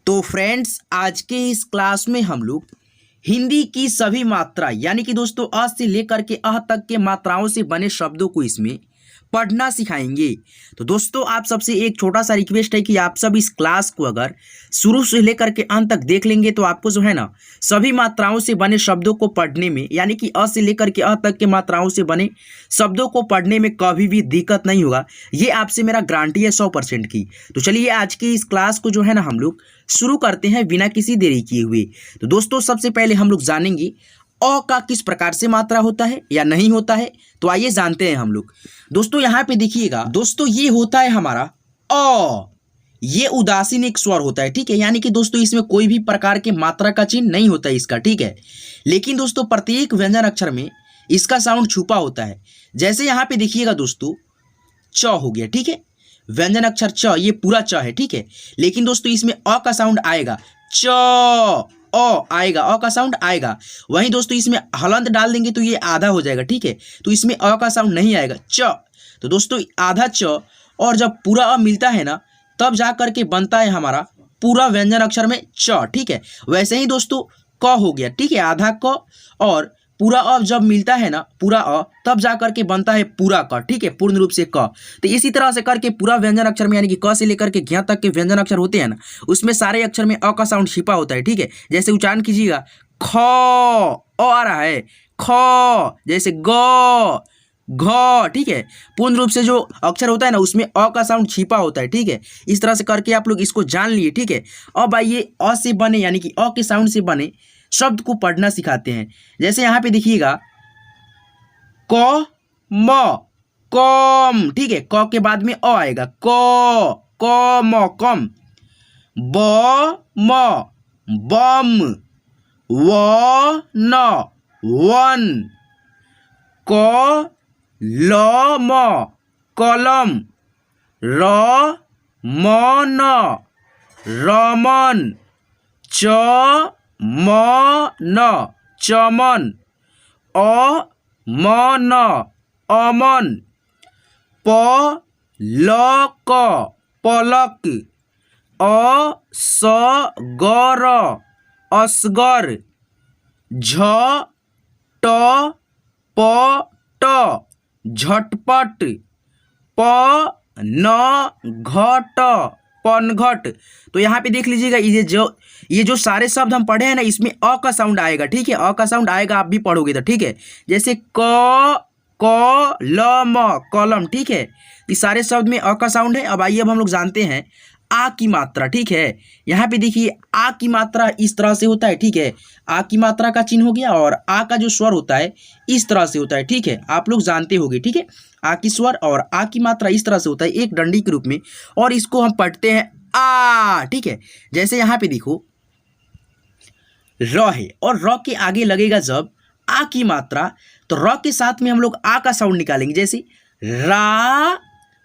तो फ्रेंड्स, आज के इस क्लास में हम लोग हिंदी की सभी मात्रा यानी कि दोस्तों अ से लेकर के अह तक के मात्राओं से बने शब्दों को इसमें पढ़ना सिखाएंगे। तो दोस्तों, आप सबसे एक छोटा सा रिक्वेस्ट है कि आप सब इस क्लास को अगर शुरू से लेकर के अंत तक देख लेंगे तो आपको जो है ना सभी मात्राओं से बने शब्दों को पढ़ने में यानी कि अ से लेकर के अ तक के मात्राओं से बने शब्दों को पढ़ने में कभी भी दिक्कत नहीं होगा। ये आपसे मेरा गारंटी है 100% की। तो चलिए आज की इस क्लास को जो है ना हम लोग शुरू करते हैं बिना किसी देरी किए हुए। तो दोस्तों, सबसे पहले हम लोग जानेंगे अ का किस प्रकार से मात्रा होता है या नहीं होता है। तो आइए जानते हैं हम लोग। दोस्तों यहाँ पे देखिएगा दोस्तों, ये होता है हमारा अ। ये उदासीन एक स्वर होता है, ठीक है। यानी कि दोस्तों इसमें कोई भी प्रकार के मात्रा का चिन्ह नहीं होता है इसका, ठीक है। लेकिन दोस्तों प्रत्येक व्यंजन अक्षर में इसका साउंड छुपा होता है। जैसे यहाँ पे देखिएगा दोस्तों, च हो गया, ठीक है। व्यंजन अक्षर च, ये पूरा च है, ठीक है। लेकिन दोस्तों इसमें अ का साउंड आएगा, च अ आएगा, अ का साउंड आएगा। वहीं दोस्तों इसमें हलंत डाल देंगे तो ये आधा हो जाएगा, ठीक है। तो इसमें अ का साउंड नहीं आएगा, च। तो दोस्तों आधा च और जब पूरा अ मिलता है ना तब जा करके बनता है हमारा पूरा व्यंजन अक्षर में च, ठीक है। वैसे ही दोस्तों क हो गया, ठीक है। आधा क और पूरा अ जब मिलता है ना पूरा अ तब जा करके बनता है पूरा क, ठीक है, पूर्ण रूप से क। तो इसी तरह से करके पूरा व्यंजन अक्षर में यानी कि क से लेकर के ज्ञ तक के व्यंजन अक्षर होते हैं ना उसमें सारे अक्षर में अ का साउंड छिपा होता है, ठीक है। जैसे उच्चारण कीजिएगा, ख अ आ रहा है, ख, जैसे ग घ, ठीक है। पूर्ण रूप से जो अक्षर होता है ना उसमें अ का साउंड छिपा होता है, ठीक है। इस तरह से करके आप लोग इसको जान लिए, ठीक है। अब आइए अ से बने यानी कि अ के साउंड से बने शब्द को पढ़ना सिखाते हैं। जैसे यहाँ पे देखिएगा, क म कम, ठीक है। क के बाद में अ आएगा, क म कम। ब म बम। व न वन। क ल म कलम। र म न रमन। च म न चमन। अ म न अमन। प ल क पलक। अ स ग र असगर। झ ट प ट झटपट। प न घट पनघट। तो यहाँ पे देख लीजिएगा ये जो सारे शब्द हम पढ़े हैं ना इसमें अ का साउंड आएगा, ठीक है। अ का साउंड आएगा, आप भी पढ़ोगे तो, ठीक है। जैसे क ल म कलम, ठीक है। इस सारे शब्द में अ का साउंड है। अब आइए अब हम लोग जानते हैं आ की मात्रा, ठीक है। यहाँ पे देखिए आ की मात्रा इस तरह से होता है, ठीक है। आ की मात्रा का चिन्ह हो गया और आ का जो स्वर होता है इस तरह से होता है, ठीक है। आप लोग जानते होंगे, ठीक है। आ की स्वर और आ की मात्रा इस तरह से होता है एक डंडी के रूप में और इसको हम पढ़ते हैं आ, ठीक है। जैसे यहाँ पे देखो र है और र के आगे लगेगा जब आ की मात्रा तो र के साथ में हम लोग आ का साउंड निकालेंगे। जैसे रा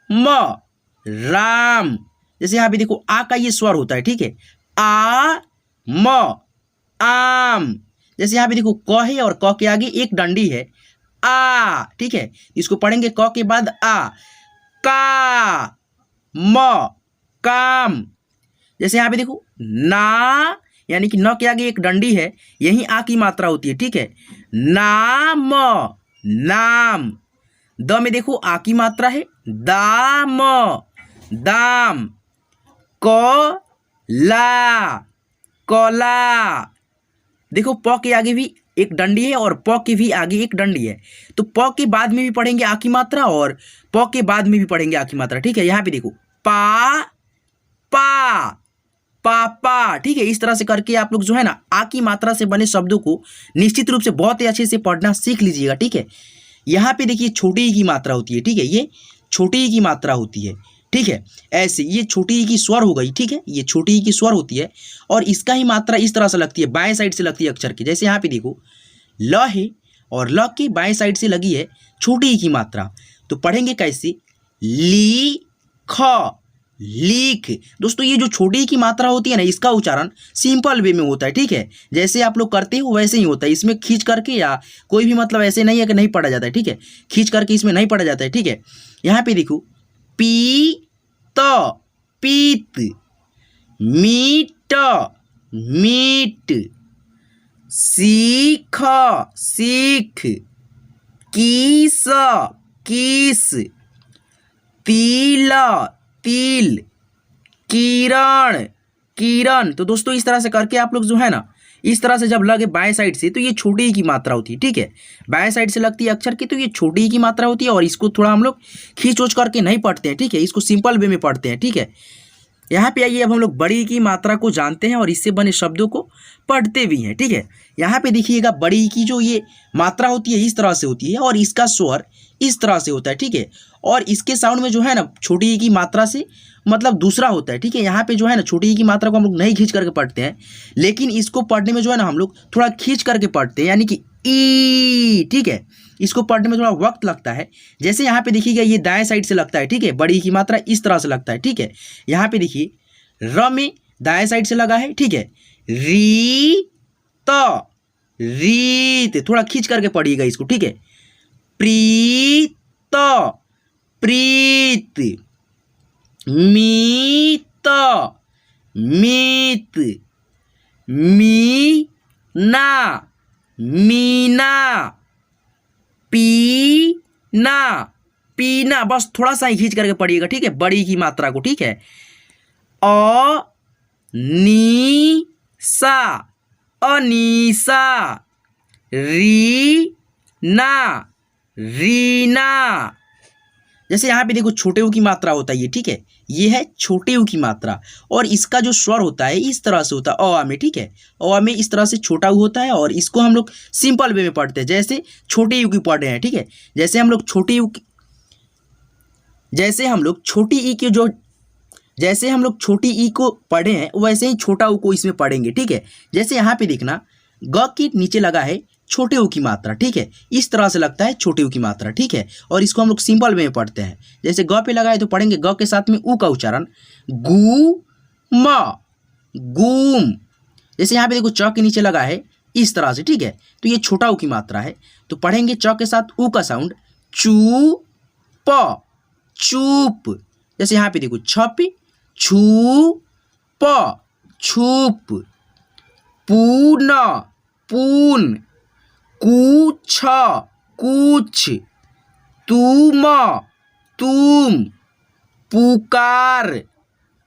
म राम। जैसे यहाँ पे देखो आ का ये स्वर होता है, ठीक है। आ म आम। जैसे यहाँ पे देखो क है और क के आगे एक डंडी है आ, ठीक है। इसको पढ़ेंगे क के बाद आ। का म काम। जैसे यहाँ पे देखो ना यानी कि न के आगे एक डंडी है, यही आ की मात्रा होती है, ठीक है। नाम नाम। द में देखो आ की मात्रा है, दाम दाम। क ला कला। देखो प के आगे भी एक डंडी है और प के भी आगे एक डंडी है, तो प के बाद में भी पढ़ेंगे आ की मात्रा और प के बाद में भी पढ़ेंगे आ की मात्रा, ठीक है। यहाँ पे देखो पा पा पापा, ठीक है। इस तरह से करके आप लोग जो है ना आ की मात्रा से बने शब्दों को निश्चित रूप से बहुत ही अच्छे से पढ़ना सीख लीजिएगा, ठीक है। यहाँ पे देखिए छोटी ई की मात्रा होती है, ठीक है। ये छोटी ई की मात्रा होती है, ठीक है। ऐसे ये छोटी ई की स्वर हो गई, ठीक है। ये छोटी ई की स्वर होती है और इसका ही मात्रा इस तरह से लगती है, बाएं साइड से लगती है अक्षर की। जैसे यहाँ पे देखो ल है और ल की बाएं साइड से लगी है छोटी ई की मात्रा, तो पढ़ेंगे कैसे, ली ख लीख। दोस्तों ये जो छोटी ई की मात्रा होती है ना इसका उच्चारण सिंपल वे में होता है, ठीक है। जैसे आप लोग करते हो वैसे ही होता है, इसमें खींच करके या कोई भी मतलब ऐसे नहीं है कि नहीं पढ़ा जाता है, ठीक है। खींच करके इसमें नहीं पढ़ा जाता है, ठीक है। यहाँ पे देखो पी त पीत। मीट मीट, सीख सीख, किस किस, तिल तिल, किरण किरण। तो दोस्तों इस तरह से करके आप लोग जो है ना, इस तरह से जब लगे बाएं साइड से तो ये छोटी ई की मात्रा होती है, ठीक है। बाएं साइड से लगती है अक्षर की तो ये छोटी ई की मात्रा होती है, और इसको थोड़ा हम लोग खींच उच करके नहीं पढ़ते हैं, ठीक है, इसको सिंपल वे में पढ़ते हैं, ठीक है। यहाँ पे आइए, अब हम लोग बड़ी ई की मात्रा को जानते हैं और इससे बने शब्दों को पढ़ते भी हैं, ठीक है। यहाँ पे देखिएगा, बड़ी ई की जो ये मात्रा होती है इस तरह से होती है, और इसका स्वर इस तरह से होता है, ठीक है। और इसके साउंड में जो है ना छोटी ई की मात्रा से मतलब दूसरा होता है, ठीक है। यहाँ पे जो है ना छोटी ई की मात्रा को हम लोग नहीं खींच करके पढ़ते हैं, लेकिन इसको पढ़ने में जो है ना हम लोग थोड़ा खींच करके पढ़ते हैं, यानी कि ई, ठीक है। इसको पढ़ने में थोड़ा वक्त लगता है। जैसे यहाँ पे देखिएगा, ये दाएं साइड से लगता है, ठीक है, बड़ी ई की मात्रा इस तरह से लगता है, ठीक है। यहाँ पे देखिए, र में दाएं साइड से लगा है, ठीक है। री त रीत, थोड़ा खींच करके पढ़िएगा इसको, ठीक है। प्रीत प्रीत, मीत मीत, मीना मीना, पीना पीना। बस थोड़ा सा ही खींच करके पढ़िएगा, ठीक है, बड़ी की मात्रा को, ठीक है। अनीसा अनीसा, रीना रीना। जैसे यहाँ पे देखो छोटे ऊ की मात्रा होता है ये, ठीक है, ये है छोटे ऊ की मात्रा, और इसका जो स्वर होता है इस तरह से होता है अ में, ठीक है। अ में इस तरह से छोटा ऊ होता है, और इसको हम लोग सिंपल वे में पढ़ते हैं, जैसे छोटे यू की पढ़ रहे हैं, ठीक है। जैसे हम लोग छोटी यू जैसे हम लोग छोटी ई की जो जैसे हम लोग छोटी ई को पढ़े हैं वैसे ही छोटा ऊ को इसमें पढ़ेंगे, ठीक है। जैसे यहाँ पे देखना, ग के नीचे लगा है छोटे ऊ की मात्रा, ठीक है, इस तरह से लगता है छोटे ऊ की मात्रा, ठीक है। और इसको हम लोग सिंपल वे में पढ़ते हैं। जैसे ग पे लगा है तो पढ़ेंगे ग के साथ में ऊ का उच्चारण, गू म गूम। जैसे यहाँ पे देखो च के नीचे लगा है इस तरह से, ठीक है, तो ये छोटा ऊ की मात्रा है, तो पढ़ेंगे च के साथ ऊ का साउंड, चू प चूप। जैसे यहाँ पे देखो छप छू प छूप, पून पून, कुछ कुछ, तुम तुम, पुकार,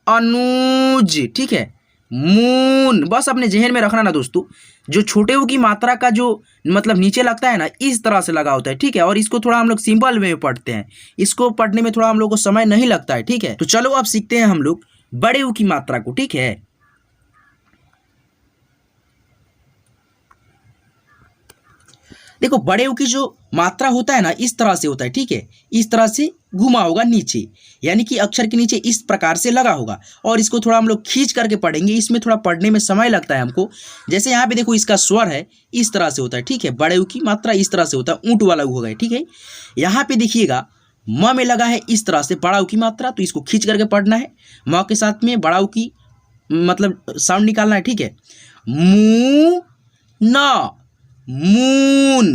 अनुज, ठीक है, मून। बस अपने जहन में रखना ना दोस्तों, जो छोटे ऊ की मात्रा का जो मतलब नीचे लगता है ना इस तरह से लगा होता है, ठीक है। और इसको थोड़ा हम लोग सिंपल वे में पढ़ते हैं, इसको पढ़ने में थोड़ा हम लोग को समय नहीं लगता है, ठीक है। तो चलो अब सीखते हैं हम लोग बड़े ऊ की मात्रा को, ठीक है। देखो बड़े ऊ की जो मात्रा होता है ना इस तरह से होता है, ठीक है, इस तरह से घुमा होगा नीचे, यानी कि अक्षर के नीचे इस प्रकार से लगा होगा, और इसको थोड़ा हम लोग खींच करके पढ़ेंगे, इसमें थोड़ा पढ़ने में समय लगता है हमको। जैसे यहाँ पे देखो इसका स्वर है इस तरह से होता है, ठीक है, बड़े ऊ की मात्रा इस तरह से होता है, ऊँट वाला ऊ होगा, ठीक है। यहाँ पे देखिएगा म में लगा है इस तरह से बड़ा ऊ की मात्रा, तो इसको खींच करके पढ़ना है, म के साथ में बड़ा ऊ की मतलब साउंड निकालना है, ठीक है। मू न मून,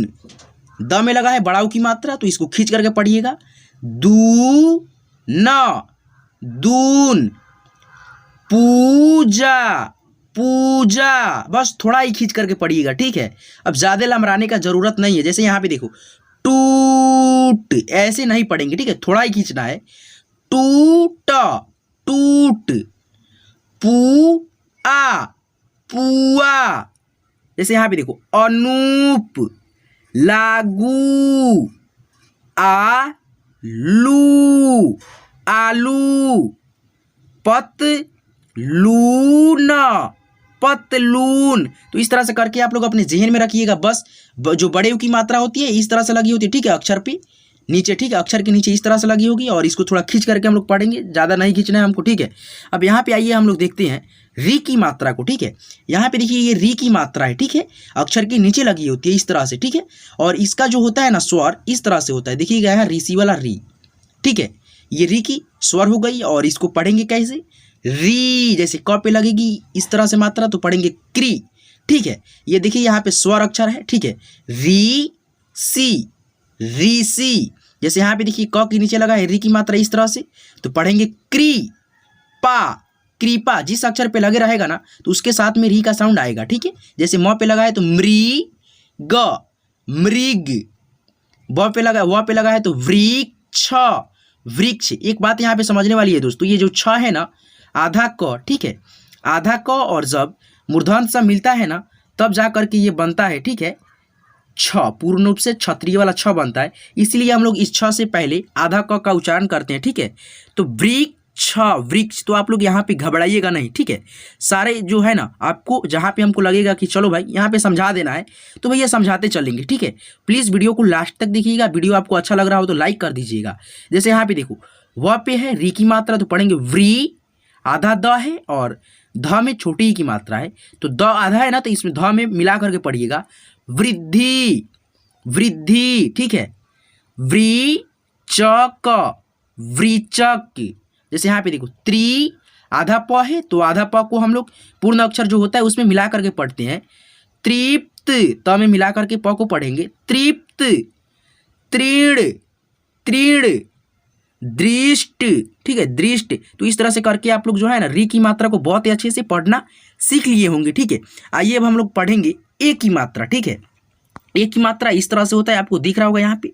द में लगा है बड़ा ऊ की मात्रा, तो इसको खींच करके पढ़िएगा, दू न दून, पूजा पूजा। बस थोड़ा ही खींच करके पढ़िएगा, ठीक है। अब ज़्यादा लमराने का जरूरत नहीं है। जैसे यहाँ पे देखो टूट, ऐसे नहीं पढ़ेंगे, ठीक है, थोड़ा ही खींचना है, टूट टूट, पू आ पुआ। जैसे यहाँ पे देखो अनूप, लागू, आलू आलू, पतलून पतलून। तो इस तरह से करके आप लोग अपने जहन में रखिएगा। बस जो बड़े ऊ की मात्रा होती है इस तरह से लगी होती है, ठीक है, अक्षर पे नीचे, ठीक है, अक्षर के नीचे इस तरह से लगी होगी, और इसको थोड़ा खींच करके हम लोग पढ़ेंगे, ज़्यादा नहीं खींचना है हमको, ठीक है। अब यहाँ पे आइए हम लोग देखते हैं री की मात्रा को, ठीक है। यहाँ पे देखिए ये री की मात्रा है, ठीक है, अक्षर के नीचे लगी होती है इस तरह से, ठीक है। और इसका जो होता है ना स्वर इस तरह से होता है, देखिएगा यहाँ ऋषि वाला री, ठीक है, ये री की स्वर हो गई। और इसको पढ़ेंगे कैसे, री, जैसे क पे लगेगी इस तरह से मात्रा तो पढ़ेंगे क्री, ठीक है। ये देखिए यहाँ पे स्वर अक्षर है, ठीक है, री सी ऋषि। जैसे यहाँ पे देखिए क के नीचे लगा है री की मात्रा इस तरह से, तो पढ़ेंगे क्री पा कृपा जिस अक्षर पे लगे रहेगा ना तो उसके साथ में री का साउंड आएगा, ठीक है। जैसे म पे लगा है तो मृग, मृग। ब पे लगा, व पे लगा है तो वृक्ष, वृक्ष। एक बात यहाँ पे समझने वाली है दोस्तों, ये जो छ है ना आधा क, ठीक है, आधा क और जब मूर्धन्य सा मिलता है ना तब जा करके ये बनता है, ठीक है, छ, पूर्ण रूप से क्षत्रिय वाला छ बनता है। इसलिए हम लोग इस छ से पहले आधा क का उच्चारण करते हैं, ठीक है। तो वृक्ष, वृक्ष। तो आप लोग यहाँ पे घबराइएगा नहीं, ठीक है। सारे जो है ना आपको जहाँ पे हमको लगेगा कि चलो भाई यहाँ पे समझा देना है तो भैया समझाते चलेंगे, ठीक है। प्लीज़ वीडियो को लास्ट तक देखिएगा। वीडियो आपको अच्छा लग रहा हो तो लाइक कर दीजिएगा। जैसे यहाँ पे देखो व पे है री की मात्रा तो पढ़ेंगे व्री, आधा द है और ध में छोटी ई की मात्रा है तो द आधा है ना तो इसमें ध में मिला करके पढ़िएगा वृद्धि, वृद्धि, ठीक है। वृचक, वृचक। जैसे यहाँ पे देखो त्रि, आधा प है तो आधा प को हम लोग पूर्ण अक्षर जो होता है उसमें मिला करके पढ़ते हैं। तृप्त, त में मिला करके प को पढ़ेंगे तृप्त। तृण, तृण। दृष्ट, ठीक है, दृष्ट। तो इस तरह से करके आप लोग जो है ना री की मात्रा को बहुत ही अच्छे से पढ़ना सीख लिए होंगे, ठीक है। आइए अब हम लोग पढ़ेंगे ए की मात्रा, ठीक है। ए की मात्रा इस तरह से होता है, आपको दिख रहा होगा यहाँ पे।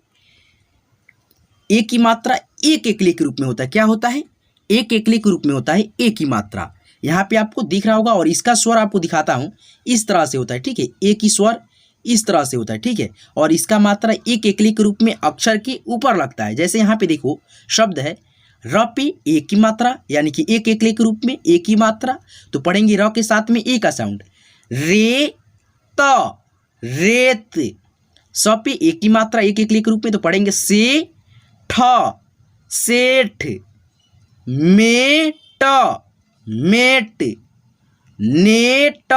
ए की मात्रा एक एकले के रूप में होता है। क्या होता है? एक एकले के रूप में होता है ए की मात्रा। यहाँ पे आपको दिख रहा होगा और इसका स्वर आपको दिखाता हूँ, इस तरह से होता है, ठीक है। ए की स्वर इस तरह से होता है, ठीक है। और इसका मात्रा एक एकले के रूप में अक्षर के ऊपर लगता है। जैसे यहाँ पे देखो शब्द है र पे ए की मात्रा यानी कि एक एकले के रूप में ए की मात्रा तो पढ़ेंगे र के साथ में ए का साउंड रे त, रेत। स पे ए की मात्रा एक एकले के रूप में तो पढ़ेंगे से ठ, सेठ। मेट, मेट। नेट,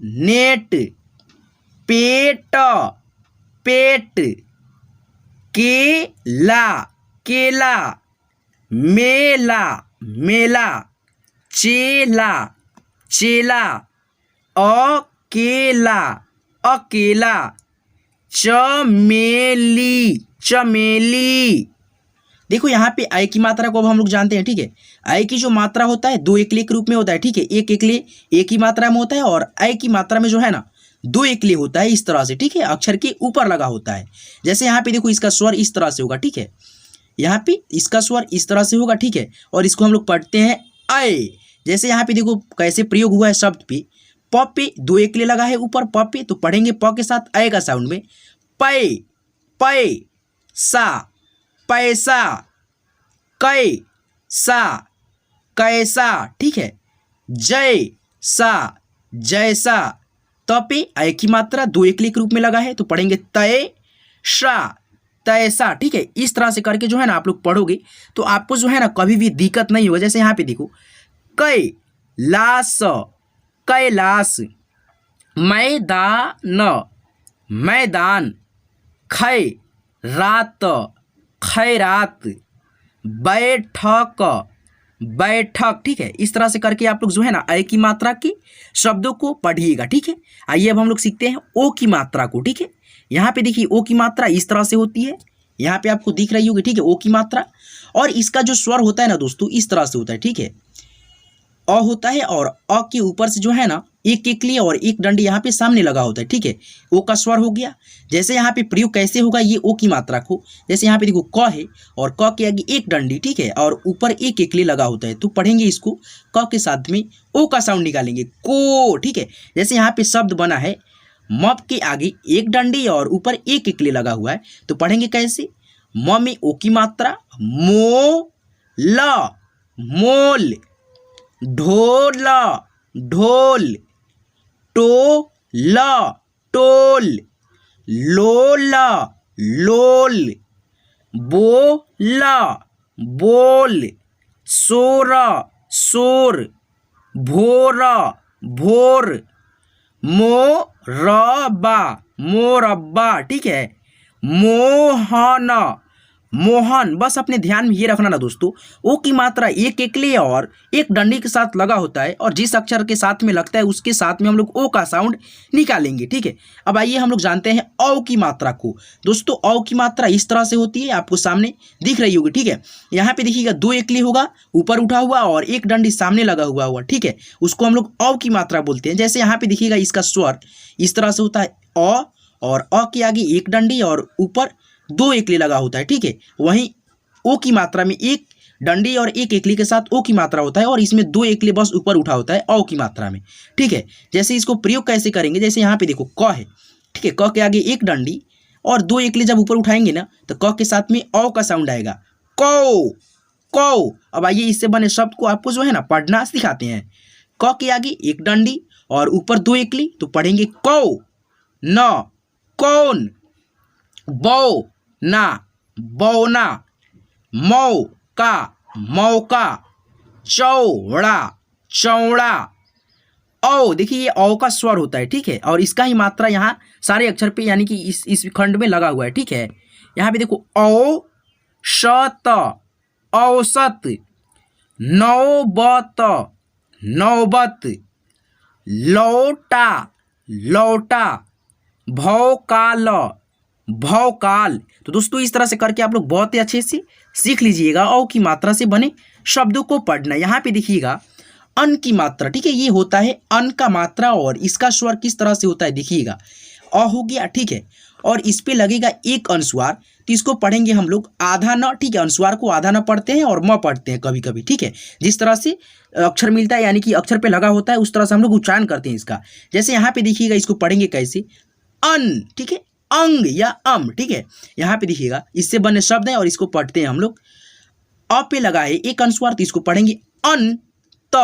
नेट। पेट, पेट। केला, केला। मेला, मेला। चेला, चेला। अकेला, अकेला। चमेली, चमेली। देखो यहाँ पे आय की मात्रा को अब हम लोग जानते हैं, ठीक है। आय की जो मात्रा होता है दो एकले के रूप में होता है, ठीक है। एक एकले एक ही मात्रा में होता है और आय की मात्रा में जो है ना दो एकले होता है इस तरह से, ठीक है। अक्षर के ऊपर लगा होता है। जैसे यहाँ पे देखो इसका स्वर इस तरह से होगा, ठीक है। यहाँ पे इसका स्वर इस तरह से होगा, ठीक है। और इसको हम लोग पढ़ते हैं अय। जैसे यहाँ पे देखो कैसे प्रयोग हुआ है शब्द पे, प पे दो एकले लगा है ऊपर प पे तो पढ़ेंगे प के साथ अय का साउंड में पै, पै। सा, पैसा। कै सा, कैसा, ठीक है। जय सा, जैसा। त पे अय की मात्रा दो एकले के रूप में लगा है तो पढ़ेंगे तय सा, तैसा, ठीक है। इस तरह से करके जो है ना आप लोग पढ़ोगे तो आपको जो है ना कभी भी दिक्कत नहीं होगा। जैसे यहाँ पे देखो कैलाश, कैलाश। मैदान, मैदान। खै रात, खैरात। बैठक, बैठक, ठीक है। इस तरह से करके आप लोग जो है ना अय की मात्रा की शब्दों को पढ़िएगा, ठीक है। आइए अब हम लोग सीखते हैं ओ की मात्रा को, ठीक है। यहाँ पे देखिए ओ की मात्रा इस तरह से होती है, यहाँ पे आपको दिख रही होगी, ठीक है, ओ की मात्रा। और इसका जो स्वर होता है ना दोस्तों इस तरह से होता है, ठीक है। अ होता है और अ के ऊपर से जो है ना एक एकली और एक डंडी यहाँ पे सामने लगा होता है, ठीक है। ओ का स्वर हो गया। जैसे यहाँ पे प्रयोग कैसे होगा ये ओ की मात्रा को, जैसे यहाँ पे देखो क है और क के आगे एक डंडी, ठीक है, और ऊपर एक एकली लगा होता है तो पढ़ेंगे इसको क के साथ में ओ का साउंड निकालेंगे को, ठीक है। जैसे यहाँ पे शब्द बना है म के आगे एक डंडी और ऊपर एक एकली लगा हुआ है तो पढ़ेंगे कैसे, म में ओ की मात्रा मो ल, मोल। ढोल, ढोल। टोल, टोल। लोल, लोल। बोल, बोल। सोर, सोर। भोर, भोर। मोरबा, मोरब्बा, ठीक है। मोहन, मोहन। बस अपने ध्यान में ये रखना ना दोस्तों, ओ की मात्रा एक एकले और एक डंडी के साथ लगा होता है और जिस अक्षर के साथ में लगता है उसके साथ में हम लोग ओ का साउंड निकालेंगे। ठीक है, अब आइए हम लोग जानते हैं औ की मात्रा को। दोस्तों औ की मात्रा इस तरह से होती है, आपको सामने दिख रही होगी। ठीक है, यहाँ पे देखिएगा दो एकली होगा ऊपर उठा हुआ और एक डंडी सामने लगा हुआ होगा। ठीक है, उसको हम लोग औ की मात्रा बोलते हैं। जैसे यहाँ पे देखिएगा इसका स्वर इस तरह से होता है अ, और अ के आगे एक डंडी और ऊपर दो एकली लगा होता है। ठीक है, वहीं ओ की मात्रा में एक डंडी और एक एकली के साथ ओ की मात्रा होता है और इसमें दो एकली बस ऊपर उठा होता है औ की मात्रा में। ठीक है, जैसे इसको प्रयोग कैसे करेंगे, जैसे यहाँ पे देखो क है। ठीक है, क के आगे एक डंडी और दो एकली जब ऊपर उठाएंगे ना तो क के साथ में औ का साउंड आएगा, कौ कौ। अब आइए इससे बने शब्द को आपको जो है ना पढ़ना सिखाते हैं। क के आगे एक डंडी और ऊपर दो एकली, तो पढ़ेंगे कौ न, कौन। बौ ना, बौना। मौका, मौका। चौड़ा, चौड़ा। औ देखिए ये औ का स्वर होता है। ठीक है, और इसका ही मात्रा यहाँ सारे अक्षर पे यानी कि इस खंड में लगा हुआ है। ठीक है, यहाँ पे देखो औ शत, औसत। नौबत, नौबत। लौटा, लौटा। भौकाल, भौकाल। तो दोस्तों इस तरह से करके आप लोग बहुत ही अच्छे से सीख लीजिएगा औ की मात्रा से बने शब्दों को पढ़ना। यहाँ पे देखिएगा अन की मात्रा। ठीक है, ये होता है अन का मात्रा और इसका स्वर किस तरह से होता है देखिएगा, अ हो गया। ठीक है, और इस पे लगेगा एक अनुस्वार, तो इसको पढ़ेंगे हम लोग आधा न। ठीक है, अनुस्वार को आधा न पढ़ते हैं और म पढ़ते हैं कभी कभी। ठीक है, जिस तरह से अक्षर मिलता है यानी कि अक्षर पे लगा होता है उस तरह से हम लोग उच्चारण करते हैं इसका। जैसे यहाँ पे देखिएगा इसको पढ़ेंगे कैसे, अन। ठीक है, अंग या अम। ठीक है, यहाँ पे देखिएगा इससे बने शब्द हैं और इसको पढ़ते हैं हम लोग। अ पे लगा है एक अनुस्वार, तो इसको पढ़ेंगे अन त,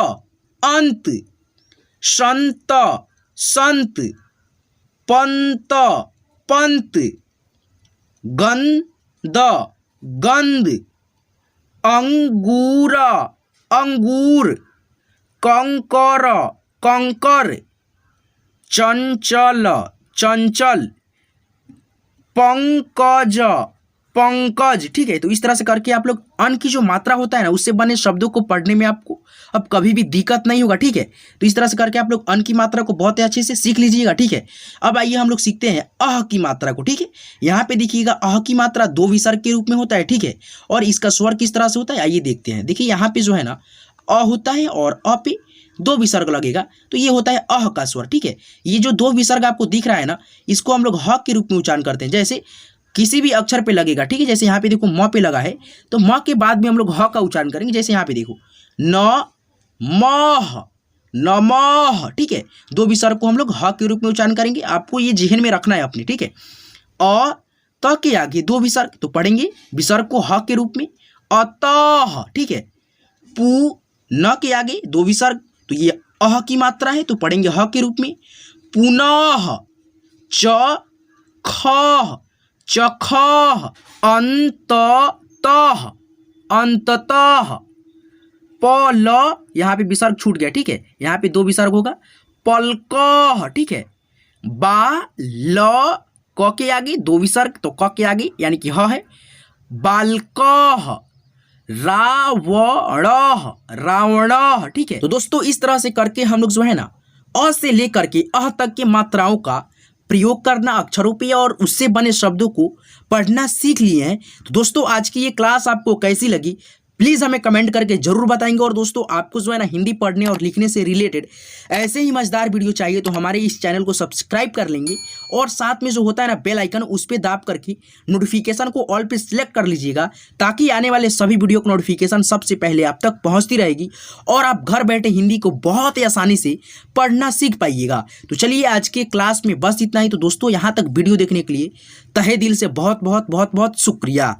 अंत। संत, संत। पंत, पंत। गंध, गंध। अंगूर, अंगूर। कंकर, कंकर। चंचल, चंचल। पंकज, पंकज। ठीक है, तो इस तरह से करके आप लोग अन की जो मात्रा होता है ना उससे बने शब्दों को पढ़ने में आपको अब कभी भी दिक्कत नहीं होगा। ठीक है, तो इस तरह से करके आप लोग अन की मात्रा को बहुत ही अच्छे से सीख लीजिएगा। ठीक है, अब आइए हम लोग सीखते हैं अह की मात्रा को। ठीक है, यहाँ पे देखिएगा अह की मात्रा दो विसर्ग के रूप में होता है। ठीक है, और इसका स्वर किस तरह से होता है आइए देखते हैं। देखिए यहाँ पे जो है ना अ होता है और अ पे दो विसर्ग लगेगा, तो ये होता है अह का स्वर। ठीक है, ये जो दो विसर्ग आपको दिख रहा है ना इसको हम लोग ह के रूप में उच्चारण करते हैं। जैसे किसी भी अक्षर पे लगेगा। ठीक है, जैसे यहाँ पे देखो म पे लगा है तो म के बाद में हम लोग ह का उच्चारण करेंगे। जैसे यहाँ पे देखो न, मह, नमः। ठीक है, दो विसर्ग को हम लोग ह के रूप में उच्चारण करेंगे, आपको ये जिहन में रखना है अपने। ठीक है, अ त के आगे दो विसर्ग, तो पढ़ेंगे विसर्ग को ह के रूप में अतः। ठीक है, पु न के आगे दो विसर्ग, तो ये अह की मात्रा है तो पढ़ेंगे ह के रूप में पुनः। च ख, चखः। अंततः, अंततः। पल, यहाँ पे विसर्ग छूट गया। ठीक है, यहाँ पे दो विसर्ग होगा पलकः। ठीक है, बा ल क के आगे दो विसर्ग, तो क के आगे यानी कि ह है बालकः। रावणः, रावणः। ठीक है, तो दोस्तों इस तरह से करके हम लोग जो है ना अ से लेकर के अह तक के मात्राओं का प्रयोग करना अक्षरों पे और उससे बने शब्दों को पढ़ना सीख लिए हैं। तो दोस्तों आज की ये क्लास आपको कैसी लगी प्लीज़ हमें कमेंट करके जरूर बताएंगे। और दोस्तों आपको जो है ना हिंदी पढ़ने और लिखने से रिलेटेड ऐसे ही मजेदार वीडियो चाहिए तो हमारे इस चैनल को सब्सक्राइब कर लेंगे और साथ में जो होता है ना बेल आइकन उस पर दाब करके नोटिफिकेशन को ऑल पे सिलेक्ट कर लीजिएगा, ताकि आने वाले सभी वीडियो की नोटिफिकेशन सबसे पहले आप तक पहुंचती रहेगी और आप घर बैठे हिंदी को बहुत ही आसानी से पढ़ना सीख पाइएगा। तो चलिए आज के क्लास में बस इतना ही। तो दोस्तों यहाँ तक वीडियो देखने के लिए तहे दिल से बहुत बहुत बहुत बहुत शुक्रिया।